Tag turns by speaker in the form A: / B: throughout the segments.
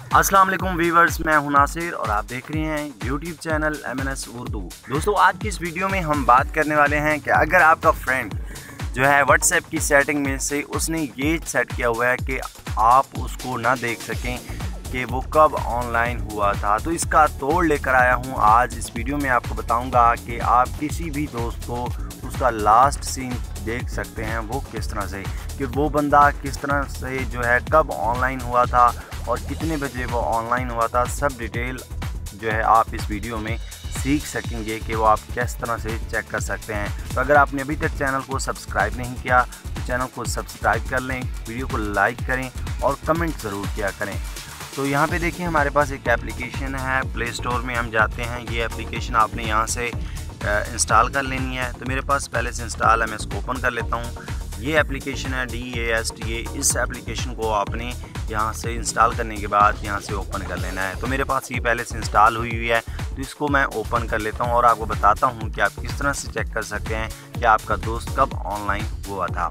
A: अस्सलाम वालेकुम वीवर्स, मैं हूं नासिर और आप देख रहे हैं यूट्यूब चैनल MNS उर्दू। दोस्तों, आज की इस वीडियो में हम बात करने वाले हैं कि अगर आपका फ्रेंड जो है व्हाट्सएप की सेटिंग में से उसने ये सेट किया हुआ है कि आप उसको ना देख सकें कि वो कब ऑनलाइन हुआ था, तो इसका तोड़ लेकर आया हूं। आज इस वीडियो में आपको बताऊंगा कि आप किसी भी दोस्त को उसका लास्ट सीन देख सकते हैं वो किस तरह से, कि वो बंदा किस तरह से जो है कब ऑनलाइन हुआ था और कितने बजे वो ऑनलाइन हुआ था। सब डिटेल जो है आप इस वीडियो में सीख सकेंगे कि वो आप किस तरह से चेक कर सकते हैं। तो अगर आपने अभी तक चैनल को सब्सक्राइब नहीं किया तो चैनल को सब्सक्राइब कर लें, वीडियो को लाइक करें और कमेंट ज़रूर किया करें। तो यहाँ पे देखिए हमारे पास एक एप्लीकेशन है, प्ले स्टोर में हम जाते हैं। ये एप्लीकेशन आपने यहाँ से इंस्टॉल कर लेनी है। तो मेरे पास पहले से इंस्टॉल है, मैं इसको ओपन कर लेता हूँ। ये एप्लीकेशन है DAST। इस एप्लीकेशन को आपने यहाँ से इंस्टॉल करने के बाद यहाँ से ओपन कर लेना है। तो मेरे पास ये पहले से इंस्टॉल हुई है, तो इसको मैं ओपन कर लेता हूँ और आपको बताता हूँ कि आप किस तरह से चेक कर सकते हैं कि आपका दोस्त कब ऑनलाइन हुआ था।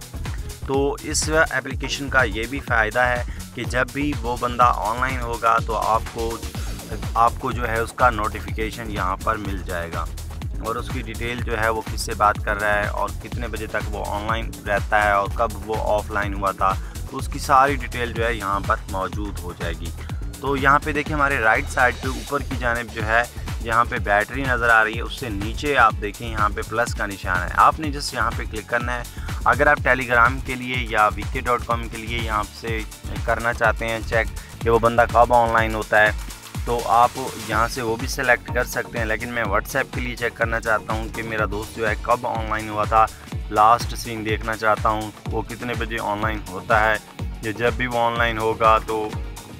A: तो इस एप्लीकेशन का ये भी फ़ायदा है कि जब भी वो बंदा ऑनलाइन होगा तो आपको जो है उसका नोटिफिकेशन यहाँ पर मिल जाएगा और उसकी डिटेल जो है वो किससे बात कर रहा है और कितने बजे तक वो ऑनलाइन रहता है और कब वो ऑफ़लाइन हुआ था, तो उसकी सारी डिटेल जो है यहाँ पर मौजूद हो जाएगी। तो यहाँ पे देखिए हमारे राइट साइड पे ऊपर की जानिब जो है यहाँ पे बैटरी नज़र आ रही है, उससे नीचे आप देखें यहाँ पे प्लस का निशान है। आपने जस्ट यहाँ पे क्लिक करना है। अगर आप टेलीग्राम के लिए या vk.com के लिए यहाँ से करना चाहते हैं चेक कि वो बंदा कब ऑनलाइन होता है, तो आप यहाँ से वो भी सिलेक्ट कर सकते हैं। लेकिन मैं व्हाट्सएप के लिए चेक करना चाहता हूँ कि मेरा दोस्त जो है कब ऑनलाइन हुआ था, लास्ट सीन देखना चाहता हूँ वो कितने बजे ऑनलाइन होता है, या जब भी वो ऑनलाइन होगा तो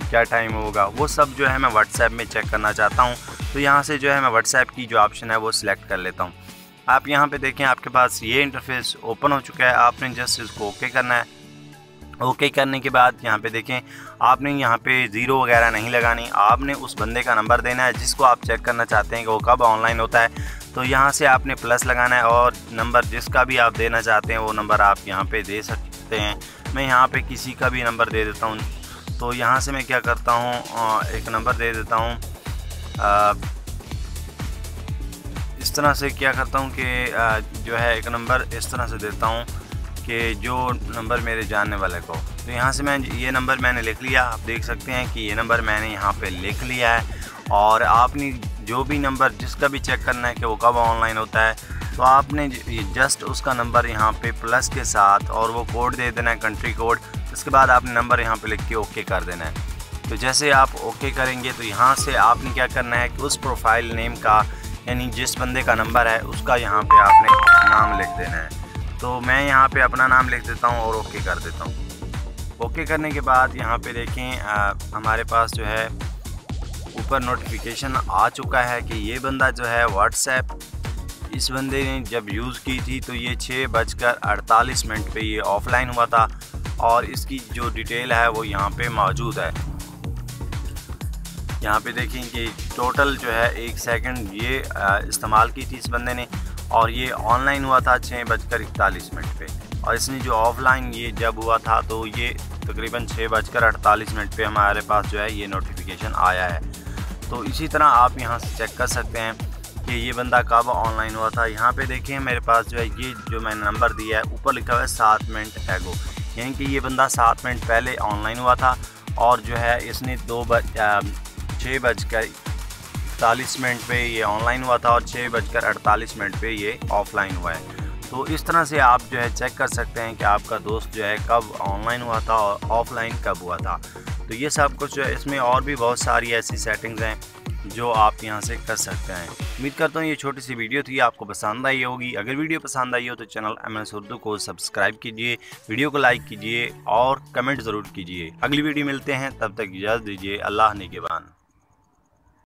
A: क्या टाइम होगा, वो सब जो है मैं व्हाट्सएप में चेक करना चाहता हूँ। तो यहाँ से जो है मैं व्हाट्सएप की जो ऑप्शन है वो सिलेक्ट कर लेता हूँ। आप यहाँ पे देखें आपके पास ये इंटरफेस ओपन हो चुका है। आपने जस्ट इसको ओके करना है। ओके करने के बाद यहाँ पे देखें आपने यहाँ पे ज़ीरो वगैरह नहीं लगानी, आपने उस बंदे का नंबर देना है जिसको आप चेक करना चाहते हैं कि वो कब ऑनलाइन होता है। तो यहाँ से आपने प्लस लगाना है और नंबर जिसका भी आप देना चाहते हैं वो नंबर आप यहाँ पे दे सकते हैं। मैं यहाँ पे किसी का भी नंबर दे देता हूँ। तो यहाँ से मैं क्या करता हूँ, एक नंबर दे देता हूँ। इस तरह से क्या करता हूँ कि जो है एक नंबर इस तरह से देता हूँ कि जो नंबर मेरे जानने वाले को। तो यहाँ से मैं ये नंबर मैंने लिख लिया। आप देख सकते हैं कि ये नंबर मैंने यहाँ पे लिख लिया है। और आपने जो भी नंबर जिसका भी चेक करना है कि वो कब ऑनलाइन होता है, तो आपने जस्ट उसका नंबर यहाँ पे प्लस के साथ और वो कोड दे देना है, कंट्री कोड। उसके बाद आपने नंबर यहाँ पे लिख के ओके कर देना है। तो जैसे आप ओके करेंगे तो यहाँ से आपने क्या करना है कि उस प्रोफाइल नेम का, यानी जिस बंदे का नंबर है उसका यहाँ पे आपने नाम लिख देना है। तो मैं यहाँ पे अपना नाम लिख देता हूँ और ओके कर देता हूँ। ओके करने के बाद यहाँ पे देखें हमारे पास जो है ऊपर नोटिफिकेशन आ चुका है कि ये बंदा जो है व्हाट्सएप इस बंदे ने जब यूज़ की थी तो ये 6:48 पे ये ऑफ़लाइन हुआ था और इसकी जो डिटेल है वो यहाँ पे मौजूद है। यहाँ पे देखें कि टोटल जो है 1 सेकंड ये इस्तेमाल की थी इस बंदे ने और ये ऑनलाइन हुआ था 6:41 पे, और इसने जो ऑफ़लाइन ये जब हुआ था तो ये तकरीबन 6:48 पे हमारे पास जो है ये नोटिफिकेशन आया है। तो इसी तरह आप यहाँ से चेक कर सकते हैं कि ये बंदा कब ऑनलाइन हुआ था। यहाँ पे देखें मेरे पास जो है ये जो मैंने नंबर दिया है ऊपर लिखा हुआ है 7 मिनट एगो, यानी कि ये बंदा 7 मिनट पहले ऑनलाइन हुआ था और जो है इसने 6:41 पे ये ऑनलाइन हुआ था और 6:48 पे ये ऑफ़लाइन हुआ है। तो इस तरह से आप जो है चेक कर सकते हैं कि आपका दोस्त जो है कब ऑनलाइन हुआ था और ऑफ़लाइन कब हुआ था। तो ये सब कुछ जो है, इसमें और भी बहुत सारी ऐसी सेटिंग्स हैं जो आप यहाँ से कर सकते हैं। उम्मीद करता हूँ ये छोटी सी वीडियो थी, आपको पसंद आई होगी। अगर वीडियो पसंद आई हो तो चैनल MNS उर्दू को सब्सक्राइब कीजिए, वीडियो को लाइक कीजिए और कमेंट ज़रूर कीजिए। अगली वीडियो मिलते हैं, तब तक इजाज़त दीजिए। अल्लाह निगहबान।